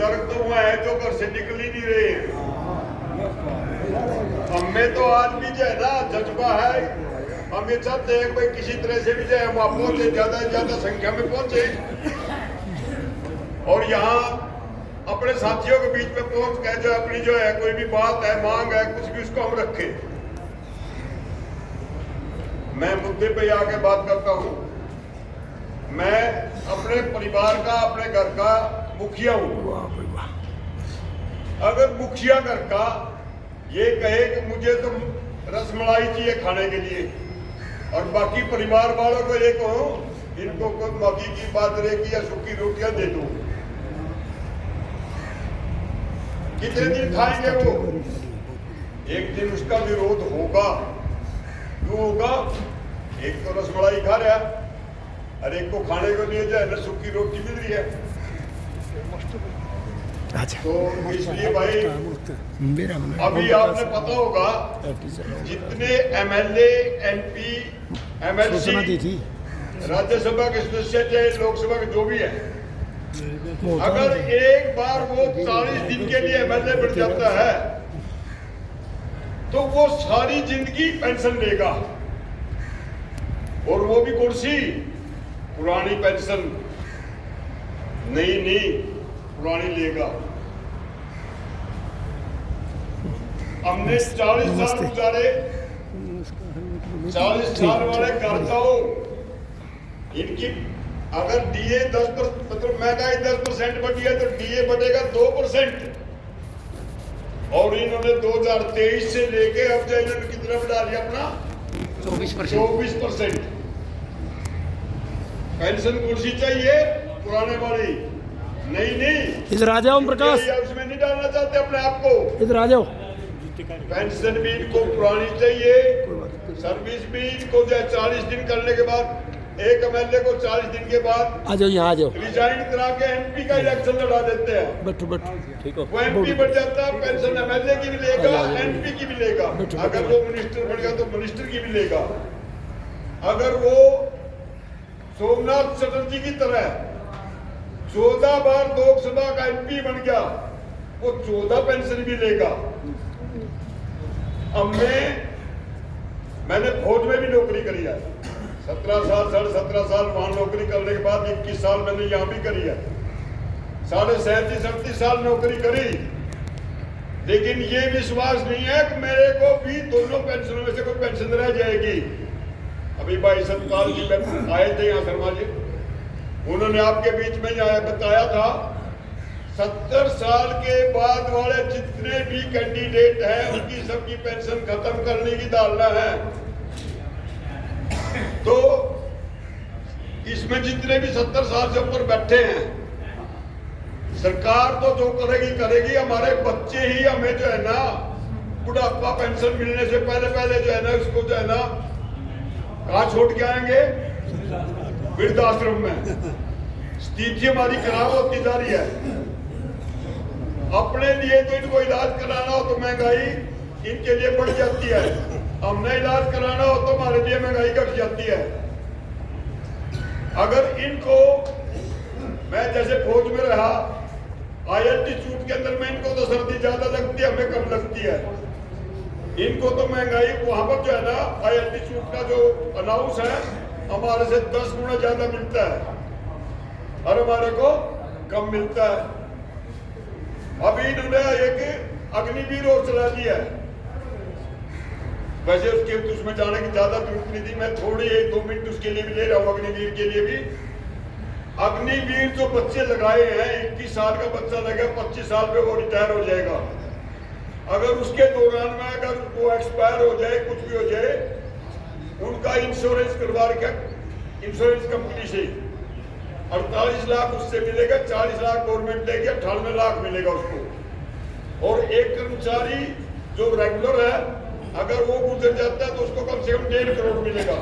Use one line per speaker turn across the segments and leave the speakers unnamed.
बुजुर्ग तो वहाँ है जो घर से निकल ही नहीं रहे हैं। हमें तो आज भी जो है ना जज्बा है, हम ये चाहते हैं भाई किसी तरह से भी जो है वहाँ पहुंचे, ज्यादा से ज्यादा संख्या में पहुंचे और यहाँ अपने साथियों के बीच में पहुंच कर जो अपनी जो है कोई भी बात है, मांग है, कुछ भी उसको हम रखें। मैं मुद्दे पे आके बात करता हूँ। मैं अपने परिवार का, अपने घर का मुखिया हूँ। अगर मुखिया घर का ये कहे कि मुझे तो रसमलाई चाहिए खाने के लिए और बाकी परिवार वालों को ये कहो इनको कोई मक्की की बाजरे की या सूखी रोटियां दे दो, कितने दिन खाएंगे वो? एक दिन उसका विरोध होगा। क्यों होगा? एक तो रसमलाई खा रहा और एक को खाने को लिए जो है ना सूखी रोटी मिल रही है। तो इसलिए भाई अभी आपने पता होगा जितने एमएलए, एमपी, एमएलसी, राज्यसभा के सदस्य चाहे लोकसभा के जो भी है, अगर एक बार वो 40 दिन के लिए एमएलए बन जाता है तो वो सारी जिंदगी पेंशन लेगा और वो भी कुर्सी पुरानी पेंशन नहीं पुरानी लेगा। हमने 40 साल गुजारे, 40 साल वाले करताओं इनकी अगर डीए 10% मतलब महंगाई 10% बढ़ी है तो डीए बढ़ेगा 2% और इन्होंने 2023 से लेके अब जो इन्होंने कितना बढ़ा लिया अपना 24%। पेंशन कुर्सी चाहिए पुराने वाली नहीं
इधर आ जाओ प्रकाश,
उसमें नहीं डालना चाहते अपने आप को।
इधर आ जाओ।
पेंशन भी इनको पुरानी चाहिए, सर्विस भी इनको जो 40 दिन करने के बाद, एक एमएलए को 40 दिन के बाद
आ जाओ, यहाँ आ जाओ,
रिजाइन करा के एमपी का इलेक्शन लड़ा देते हैं।
बैठो ठीक हो।
वो एमपी बन जाता है, पेंशन एमएलए की भी लेगा, एमपी की भी लेगा। अगर वो मिनिस्टर बन गया तो मिनिस्टर की भी लेगा। अगर वो सोमनाथ चटर्जी की तरह 14 बार लोकसभा का एमपी बन गया, वो 14 पेंशन भी लेगा। मैंने फौज में भी नौकरी करी है, 17 साल 17.5 साल वहां नौकरी करने के बाद 21 साल मैंने यहाँ भी करी है, 37.5 साल नौकरी करी। लेकिन ये विश्वास नहीं है कि मेरे को भी दोनों पेंशनों में से कोई पेंशन रह जाएगी। अभी भाई सतपाल जी आए थे यहाँ शर्मा जी, उन्होंने आपके बीच में बताया था 70 साल के बाद वाले जितने भी कैंडिडेट हैं उनकी सबकी पेंशन खत्म करने की धारणा है। तो इसमें जितने भी 70 साल से ऊपर बैठे हैं, सरकार तो जो करेगी। हमारे बच्चे ही हमें जो है ना बुढ़ापा पेंशन मिलने से पहले जो है ना उसको जो है ना कहाँ छोड़ के आएंगे? वृद्धाश्रम में। स्थिति हमारी खराब होती जा रही है। अपने लिए तो इनको इलाज कराना हो तो महंगाई इनके लिए बढ़ जाती है, हमने इलाज कराना हो तो हमारे लिए महंगाई घट जाती है। अगर इनको, मैं जैसे फौज में रहा, आल्टीट्यूड के अंदर में इनको तो सर्दी ज्यादा लगती है, हमें कम लगती है। इनको तो महंगाई वहां पर जो है ना आल्टीट्यूड का जो अनाउंस है हमारे से 10 गुना ज्यादा मिलता है और हमारे को कम मिलता है। अभी इन्होंने एक अग्निवीर और चला दिया है। वैसे उसमें जाने की ज्यादा जरूरत नहीं थी, मैं थोड़ी 1-2 मिनट उसके लिए भी ले रहा हूँ। अग्निवीर के लिए भी, अग्निवीर जो बच्चे लगाए हैं, 21 साल का बच्चा लगा, 25 साल पे वो रिटायर हो जाएगा। अगर उसके दौरान में अगर वो एक्सपायर हो जाए, कुछ भी हो जाए, उनका इंश्योरेंस करवा रखा इंश्योरेंस कंपनी से 48 लाख उससे मिलेगा, 40 लाख गवर्नमेंट देगी, 98 लाख मिलेगा उसको। और एक कर्मचारी जो रेगुलर है अगर वो गुजर जाता है तो उसको कम से कम 1.5 करोड़ मिलेगा।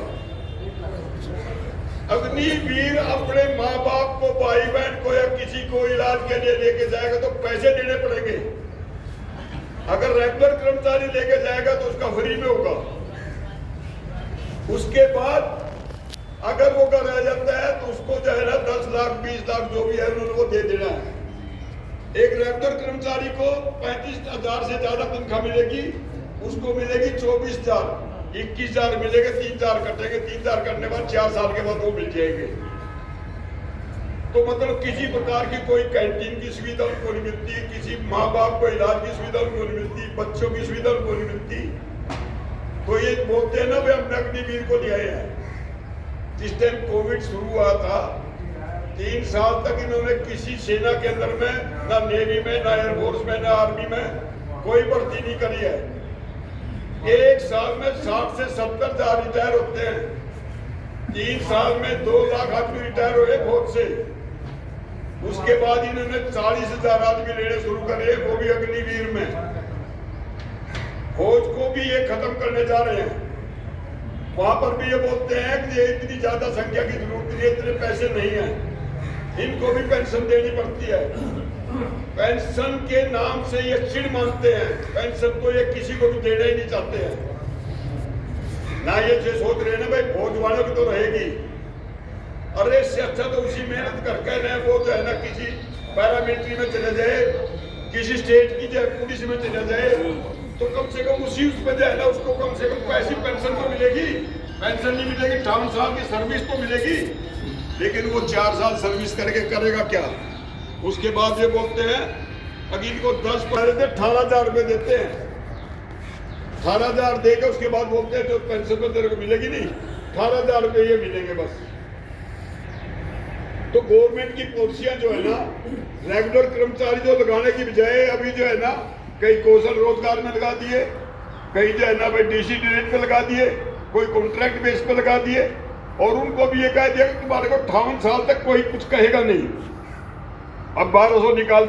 अग्निवीर अपने माँ बाप को, भाई बहन को या किसी को इलाज के लिए लेके जाएगा तो पैसे देने पड़ेंगे। अगर रेगुलर कर्मचारी लेके जाएगा तो उसका फ्री में होगा। उसके बाद अगर वो घर रह जाता है तो उसको जो है ना 10 लाख 20 लाख जो भी है उन्होंने वो दे देना है। एक रेगुलर कर्मचारी को 35,000 से ज्यादा तनख्वाह मिलेगी, उसको मिलेगी 24,000, 21,000 मिलेगा, 3,000 कटेंगे, 3,000 करने के बाद 4 साल के बाद वो मिल जाएंगे। तो मतलब किसी प्रकार की कोई कैंटीन की सुविधा उनको नहीं मिलती, किसी माँ बाप को इलाज की सुविधा उनको नहीं मिलती, बच्चों की सुविधा उनको नहीं मिलती। तो ये बोलते हैं ना भाई हमने अग्निवीर को लिया है। जिस टाइम कोविड शुरू हुआ था 3 साल तक इन्होंने किसी सेना के अंदर में, ना नेवी में, ना एयरफोर्स में, ना आर्मी में कोई भर्ती नहीं करी है। एक साल में 60 से 70,000 रिटायर होते हैं। 3 साल में 2 लाख आदमी रिटायर हुए फौज से। उसके बाद इन्होंने 40,000 आदमी लेने शुरू करे, वो भी अग्निवीर में। फौज को भी ये खत्म करने जा रहे हैं। वहां पर भी ये बोलते हैं कि ये इतनी ज्यादा संख्या की जरूरत नहीं है, इतने पैसे नहीं है, इनको भी पेंशन देनी पड़ती है। पेंशन के नाम से ये चिढ़ मानते हैं, पेंशन तो ये किसी को भी देना ही नहीं चाहते हैं। ना ये जो सोच रहे हैं ना भाई फौज वालों की तो रहेगी, अरे इससे अच्छा तो उसी मेहनत करके रहे, वो जो है ना किसी पैरामिलिट्री में चले जाए, किसी स्टेट की जो पुलिस में चले जाए, तो कम से कम उसी उसमें जो है ना उसको कम से कम पैसे पेंशन तो मिलेगी। पेंशन नहीं मिलेगी, 58 साल की सर्विस तो मिलेगी, लेकिन वो 4 साल सर्विस करके करेगा क्या? उसके बाद ये बोलते हैं अगर इनको 10 देते 18,000 रुपये देते हैं, 18,000 देगा, उसके बाद बोलते हैं जो पेंशन तो तेरे को मिलेगी नहीं, 18,000 रुपये ये मिलेंगे बस। तो गवर्नमेंट की पॉलिसियां जो है ना रेगुलर कर्मचारी जो लगाने की बजाय अभी जो है ना कई कौशल रोजगार में लगा दिए, कई जो है ना भाई डीसी रेट पे लगा दिए, कोई कॉन्ट्रैक्ट बेस पे लगा दिए, और उनको भी ये कह दिया कि तुम्हारे को 58 साल तक कोई कुछ कहेगा नहीं। अब 1200 निकाल